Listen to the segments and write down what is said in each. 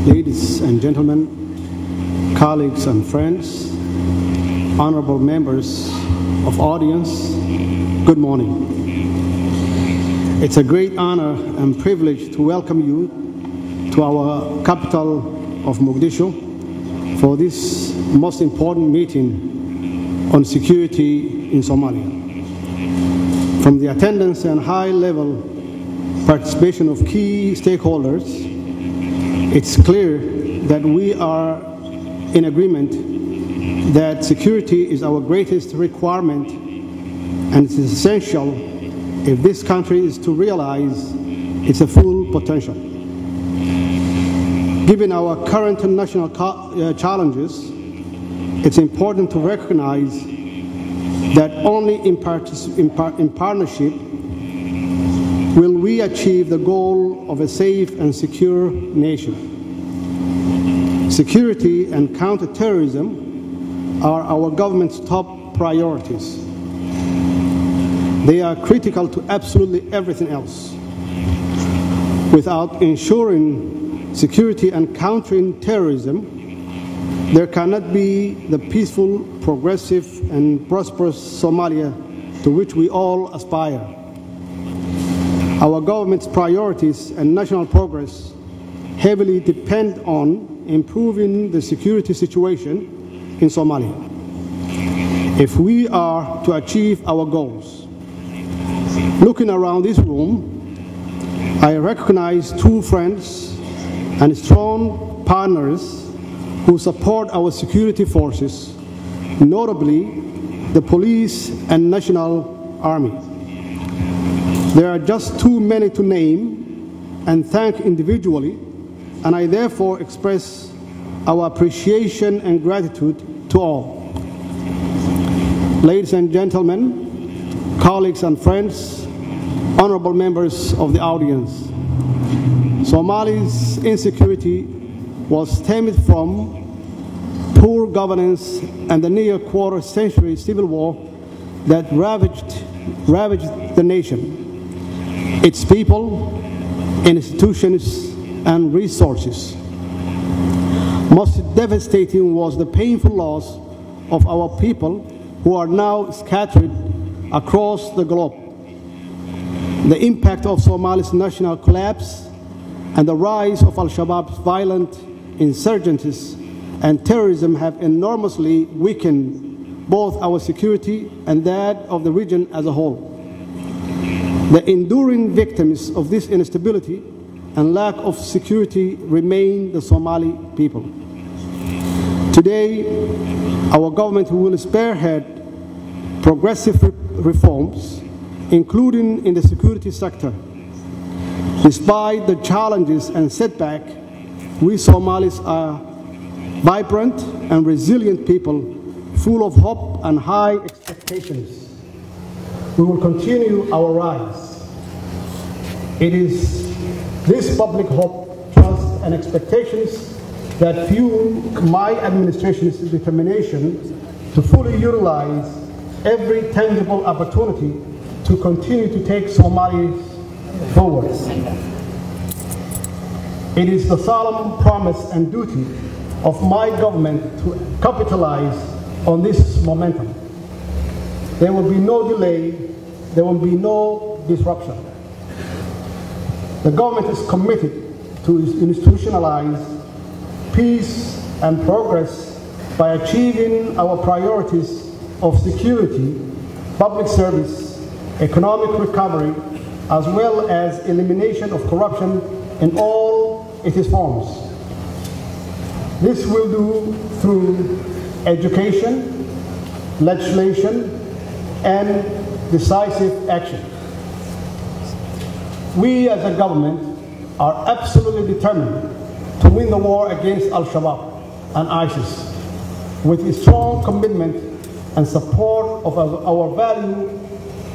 Ladies and gentlemen, colleagues and friends, honorable members of audience, good morning. It's a great honor and privilege to welcome you to our capital of Mogadishu for this most important meeting on security in Somalia. From the attendance and high-level participation of key stakeholders, it's clear that we are in agreement that security is our greatest requirement and it is essential if this country is to realize its full potential. Given our current national challenges, it's important to recognize that only in partnership will we achieve the goal of a safe and secure nation. Security and counterterrorism are our government's top priorities. They are critical to absolutely everything else. Without ensuring security and countering terrorism, there cannot be the peaceful, progressive, and prosperous Somalia to which we all aspire. Our government's priorities and national progress heavily depend on improving the security situation in Somalia. If we are to achieve our goals, looking around this room, I recognize two friends and strong partners who support our security forces, notably the police and National Army. There are just too many to name and thank individually, and I therefore express our appreciation and gratitude to all. Ladies and gentlemen, colleagues and friends, honorable members of the audience, Somalia's insecurity was stemmed from poor governance and the near quarter-century civil war that ravaged the nation, its people, institutions, and resources. Most devastating was the painful loss of our people who are now scattered across the globe. The impact of Somalia's national collapse and the rise of Al-Shabaab's violent insurgencies and terrorism have enormously weakened both our security and that of the region as a whole. The enduring victims of this instability and lack of security remain the Somali people. Today, our government will spearhead progressive reforms, including in the security sector. Despite the challenges and setbacks, we Somalis are vibrant and resilient people, full of hope and high expectations. We will continue our rise. It is this public hope, trust, and expectations that fuel my administration's determination to fully utilize every tangible opportunity to continue to take Somalia forward. It is the solemn promise and duty of my government to capitalize on this momentum. There will be no delay, there will be no disruption. The government is committed to institutionalize peace and progress by achieving our priorities of security, public service, economic recovery, as well as elimination of corruption in all its forms. This will do through education, legislation, and decisive action. We as a government are absolutely determined to win the war against Al-Shabaab and ISIS with a strong commitment and support of our valued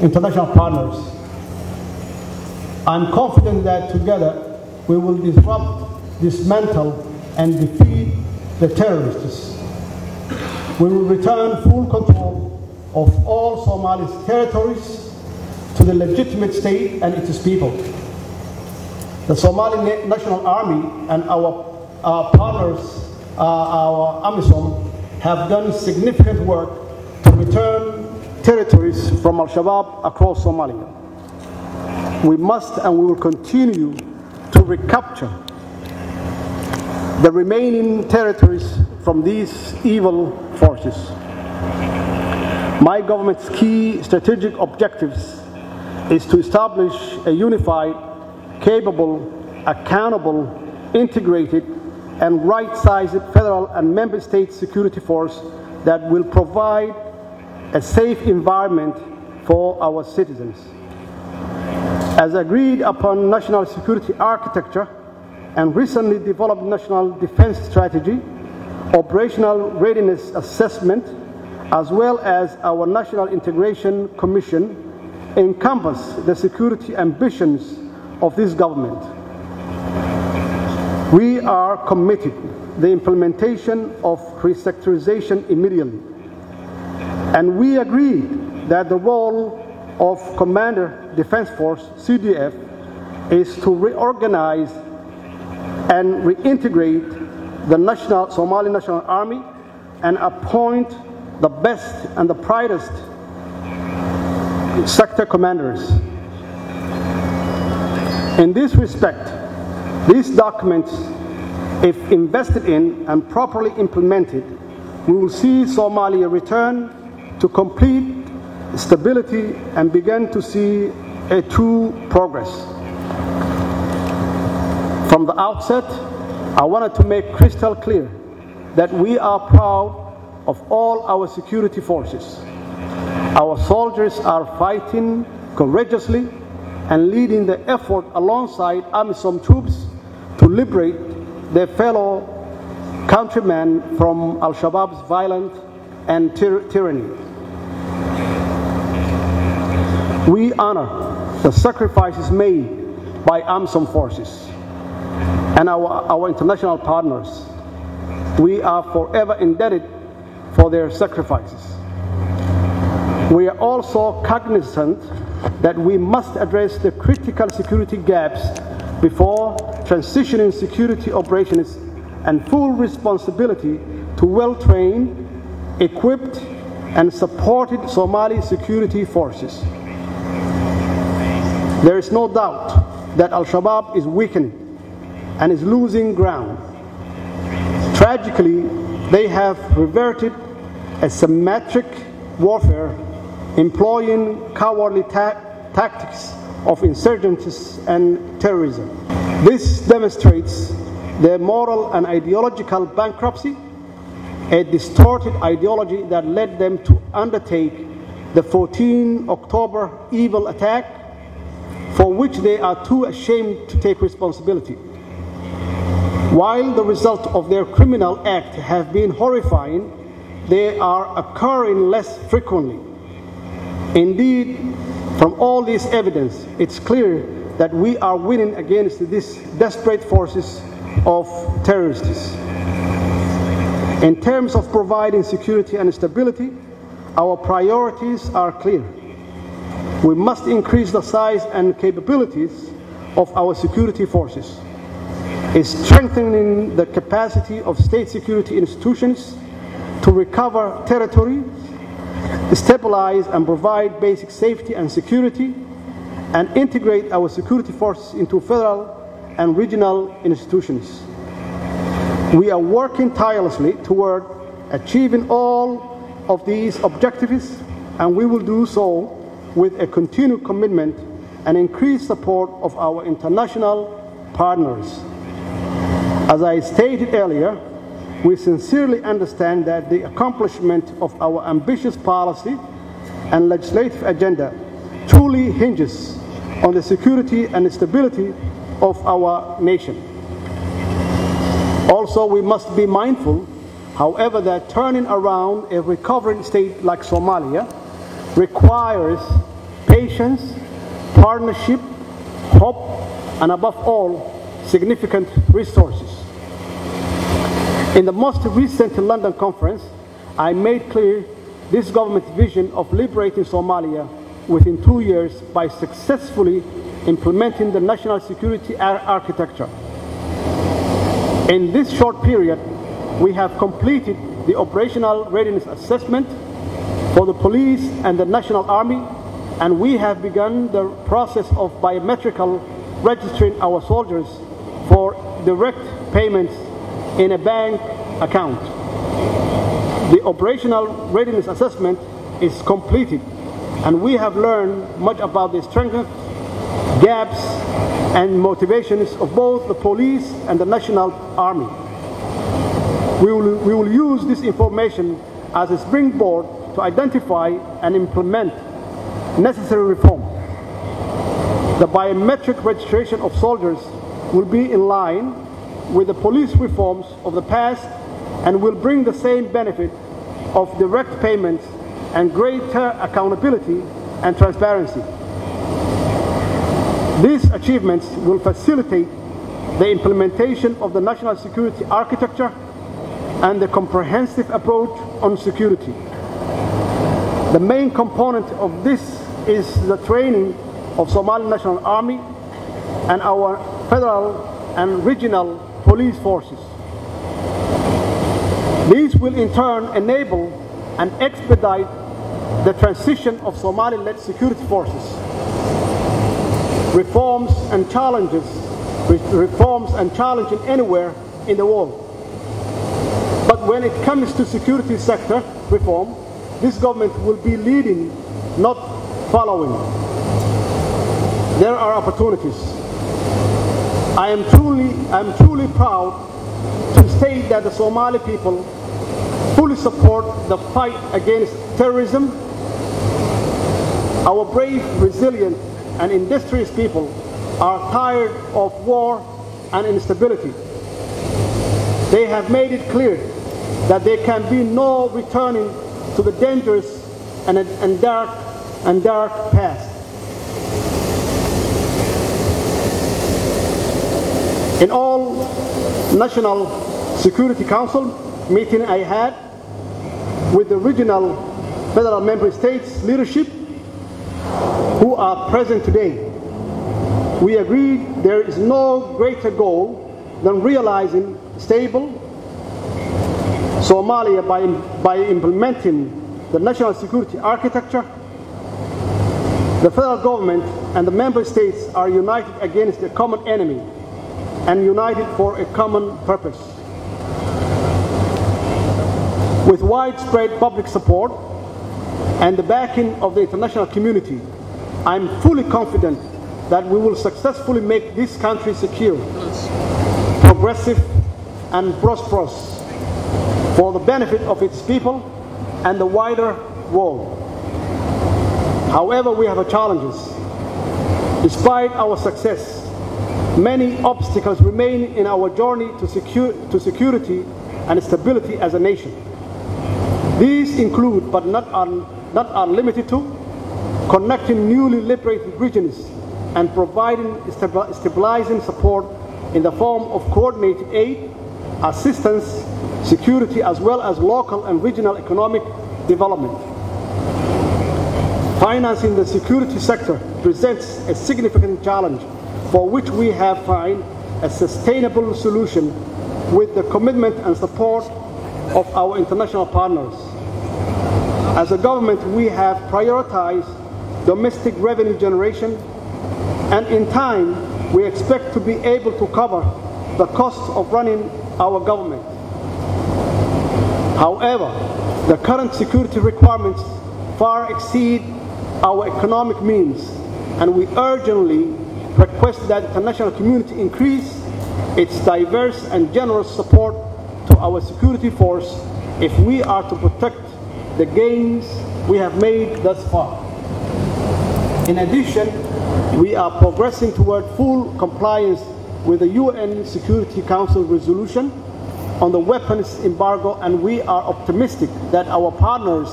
international partners. I'm confident that together we will disrupt, dismantle, and defeat the terrorists. We will return full control of all Somali's territories to the legitimate state and its people. The Somali National Army and our our partners, our AMISOM, have done significant work to return territories from Al-Shabaab across Somalia. We must and we will continue to recapture the remaining territories from these evil forces. My government's key strategic objectives is to establish a unified, capable, accountable, integrated, and right-sized federal and member state security force that will provide a safe environment for our citizens. As agreed upon national security architecture and recently developed national defense strategy, operational readiness assessment, as well as our National Integration Commission, encompass the security ambitions of this government. We are committed to the implementation of resectorization immediately, and we agreed that the role of Commander Defense Force, CDF, is to reorganize and reintegrate the Somali National Army and appoint the best and the brightest sector commanders. In this respect, these documents, if invested in and properly implemented, we will see Somalia return to complete stability and begin to see a true progress. From the outset, I wanted to make crystal clear that we are proud of all our security forces. Our soldiers are fighting courageously and leading the effort alongside AMISOM troops to liberate their fellow countrymen from Al-Shabaab's violence and tyranny. We honor the sacrifices made by AMISOM forces and our international partners. We are forever indebted for their sacrifices. We are also cognizant that we must address the critical security gaps before transitioning security operations and full responsibility to well-trained, equipped, and supported Somali security forces. There is no doubt that Al-Shabaab is weakening and is losing ground. Tragically, they have reverted a symmetric warfare employing cowardly tactics of insurgency and terrorism. This demonstrates their moral and ideological bankruptcy, a distorted ideology that led them to undertake the 14 October evil attack, for which they are too ashamed to take responsibility. While the results of their criminal act have been horrifying, they are occurring less frequently. Indeed, from all this evidence, it's clear that we are winning against these desperate forces of terrorists. In terms of providing security and stability, our priorities are clear. We must increase the size and capabilities of our security forces, strengthening the capacity of state security institutions to recover territory, stabilize and provide basic safety and security, and integrate our security forces into federal and regional institutions. We are working tirelessly toward achieving all of these objectives, and we will do so with a continued commitment and increased support of our international partners. As I stated earlier, we sincerely understand that the accomplishment of our ambitious policy and legislative agenda truly hinges on the security and stability of our nation. Also, we must be mindful, however, that turning around a recovering state like Somalia requires patience, partnership, hope, and above all, significant resources. In the most recent London conference, I made clear this government's vision of liberating Somalia within 2 years by successfully implementing the national security architecture. In this short period, we have completed the operational readiness assessment for the police and the National Army, and we have begun the process of biometrical registering our soldiers for direct payments in a bank account. The operational readiness assessment is completed, and we have learned much about the strengths, gaps, and motivations of both the police and the National Army. We will use this information as a springboard to identify and implement necessary reform. The biometric registration of soldiers will be in line with the police reforms of the past and will bring the same benefit of direct payments and greater accountability and transparency. These achievements will facilitate the implementation of the national security architecture and the comprehensive approach on security. The main component of this is the training of Somali National Army and our federal and regional police forces. These will in turn enable and expedite the transition of Somali-led security forces. Reforms and challenges anywhere in the world. But when it comes to security sector reform, this government will be leading, not following. There are opportunities. I am truly proud to state that the Somali people fully support the fight against terrorism. Our brave, resilient, and industrious people are tired of war and instability. They have made it clear that there can be no returning to the dangerous and dark past. In all National Security Council meeting I had with the regional federal member states leadership who are present today, we agreed there is no greater goal than realizing stable Somalia by implementing the national security architecture. The federal government and the member states are united against a common enemy and united for a common purpose. With widespread public support and the backing of the international community, I am fully confident that we will successfully make this country secure, progressive, and prosperous for the benefit of its people and the wider world. However, we have challenges. Despite our success, many obstacles remain in our journey to security and stability as a nation. These include, but not are limited to, connecting newly liberated regions and providing stabilizing support in the form of coordinated aid, assistance, security, as well as local and regional economic development. Financing the security sector presents a significant challenge for which we have found a sustainable solution with the commitment and support of our international partners. As a government, we have prioritized domestic revenue generation, and in time, we expect to be able to cover the costs of running our government. However, the current security requirements far exceed our economic means, and we urgently request that the international community increase its diverse and generous support to our security force if we are to protect the gains we have made thus far. In addition, we are progressing toward full compliance with the UN Security Council resolution on the weapons embargo, and we are optimistic that our partners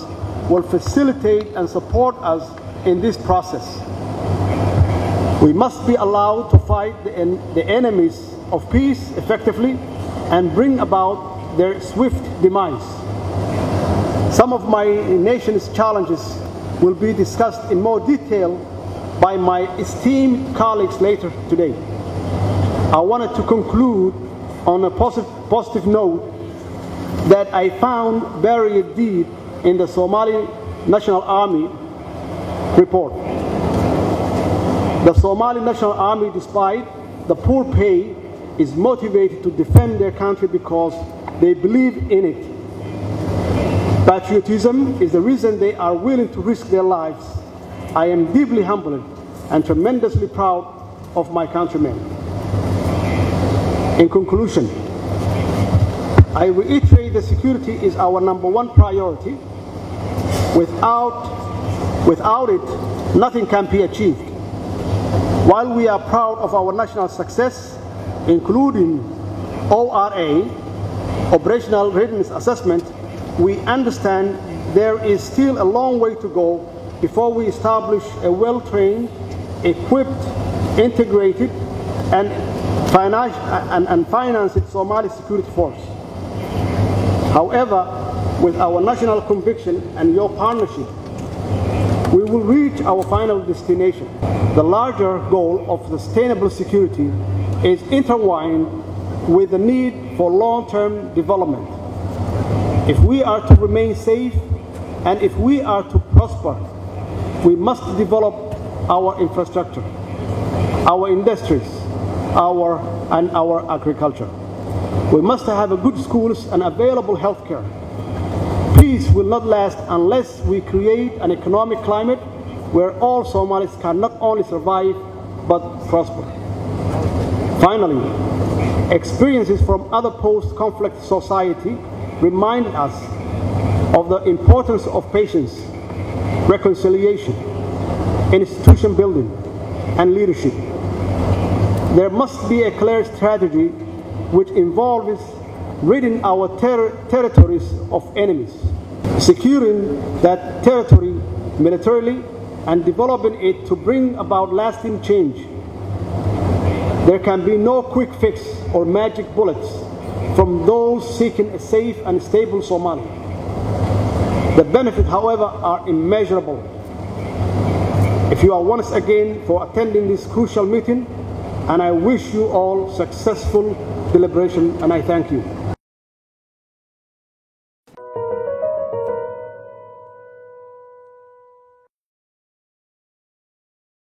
will facilitate and support us in this process. We must be allowed to fight the enemies of peace effectively and bring about their swift demise. Some of my nation's challenges will be discussed in more detail by my esteemed colleagues later today. I wanted to conclude on a positive note that I found buried deep in the Somali National Army report. The Somali National Army, despite the poor pay, is motivated to defend their country because they believe in it. Patriotism is the reason they are willing to risk their lives. I am deeply humbled and tremendously proud of my countrymen. In conclusion, I reiterate that security is our #1 priority. Without it, nothing can be achieved. While we are proud of our national success, including ORA, Operational Readiness Assessment, we understand there is still a long way to go before we establish a well-trained, equipped, integrated, and financed Somali security force. However, with our national conviction and your partnership, we will reach our final destination. The larger goal of sustainable security is intertwined with the need for long-term development. If we are to remain safe and if we are to prosper, we must develop our infrastructure, our industries, and our agriculture. We must have good schools and available health care. Peace will not last unless we create an economic climate where all Somalis can not only survive but prosper. Finally, experiences from other post-conflict society remind us of the importance of patience, reconciliation, institution building, and leadership. There must be a clear strategy which involves ridding our territories of enemies, securing that territory militarily, and developing it to bring about lasting change. There can be no quick fix or magic bullets from those seeking a safe and stable Somalia. The benefits, however, are immeasurable. If you are once again for attending this crucial meeting, and I wish you all successful deliberation, and I thank you.